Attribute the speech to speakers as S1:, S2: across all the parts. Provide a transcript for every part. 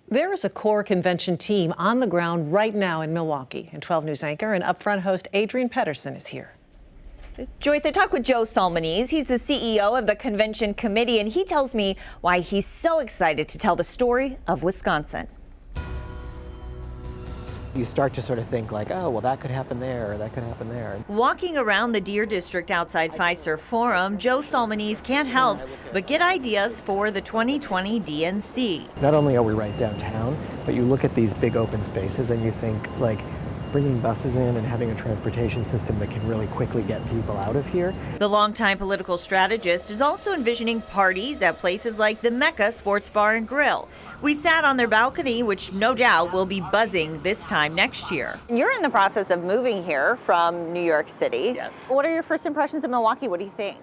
S1: There is a core convention team on the ground right now in Milwaukee. And 12 News anchor and Upfront host Adrienne Pedersen is here.
S2: Joyce, I talked with Joe Salmonese. He's the CEO of the convention committee, and he tells me why he's so excited to tell the story of Wisconsin.
S3: You start to sort of think like, oh, well, that could happen there, or that could happen there.
S2: Walking around the Deer District outside Fiserv Forum, Joe Salmonese can't help but get ideas for the 2020 DNC.
S3: Not only are we right downtown, but you look at these big open spaces and you think like bringing buses in and having a transportation system that can really quickly get people out of here.
S2: The longtime political strategist is also envisioning parties at places like the Mecca Sports Bar and Grill. We sat on their balcony, which no doubt will be buzzing this time next year.
S4: You're in the process of moving here from New York City.
S2: Yes.
S4: What are your first impressions of Milwaukee? What do you think?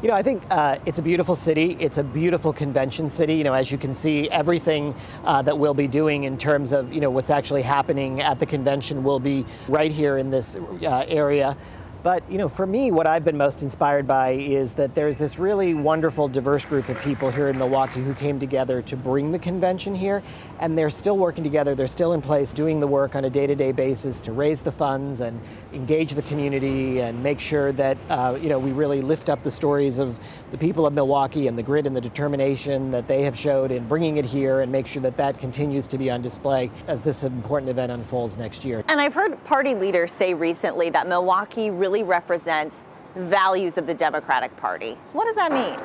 S3: You know, I think it's a beautiful city. It's a beautiful convention city. You know, as you can see, everything that we'll be doing in terms of, what's actually happening at the convention will be right here in this area. But, for me, what I've been most inspired by is that there's this really wonderful, diverse group of people here in Milwaukee who came together to bring the convention here. And they're still working together. They're still in place doing the work on a day-to-day basis to raise the funds and engage the community and make sure that, we really lift up the stories of the people of Milwaukee and the grit and the determination that they have showed in bringing it here and make sure that that continues to be on display as this important event unfolds next year.
S4: And I've heard party leaders say recently that Milwaukee really represents values of the Democratic Party. What does that mean?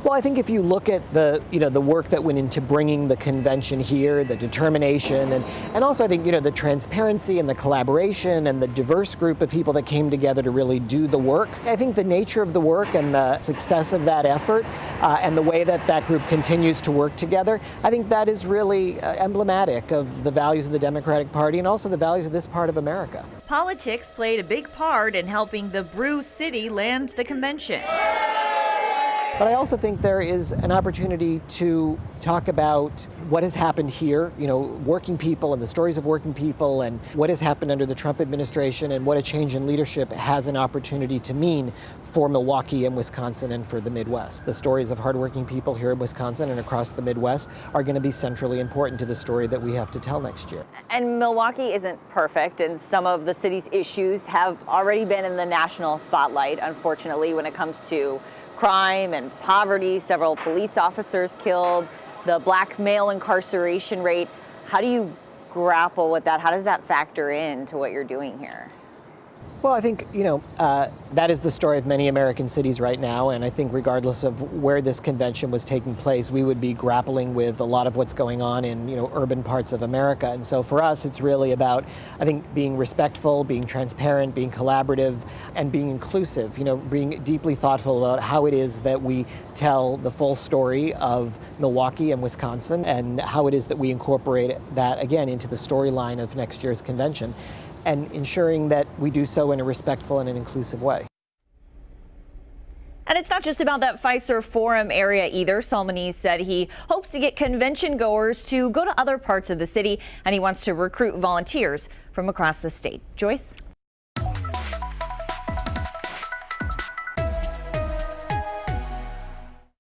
S3: Well, I think if you look at the work that went into bringing the convention here, the determination, and also I think, the transparency and the collaboration and the diverse group of people that came together to really do the work. I think the nature of the work and the success of that effort and the way that that group continues to work together, I think that is really emblematic of the values of the Democratic Party and also the values of this part of America.
S2: Politics played a big part in helping the Brew City land the convention.
S3: But I also think there is an opportunity to talk about what has happened here, working people and the stories of working people and what has happened under the Trump administration and what a change in leadership has an opportunity to mean for Milwaukee and Wisconsin and for the Midwest. The stories of hardworking people here in Wisconsin and across the Midwest are going to be centrally important to the story that we have to tell next year.
S4: And Milwaukee isn't perfect, and some of the city's issues have already been in the national spotlight, unfortunately, when it comes to crime and poverty, several police officers killed, the black male incarceration rate. How do you grapple with that? How does that factor into what you're doing here?
S3: Well, I think, that is the story of many American cities right now. And I think regardless of where this convention was taking place, we would be grappling with a lot of what's going on in, urban parts of America. And so for us, it's really about, I think, being respectful, being transparent, being collaborative, and being inclusive, being deeply thoughtful about how it is that we tell the full story of Milwaukee and Wisconsin and how it is that we incorporate that, again, into the storyline of next year's convention, and ensuring that we do so in a respectful and an inclusive way.
S2: And it's not just about that Fiserv Forum area either. Salmonese said he hopes to get convention goers to go to other parts of the city, and he wants to recruit volunteers from across the state. Joyce?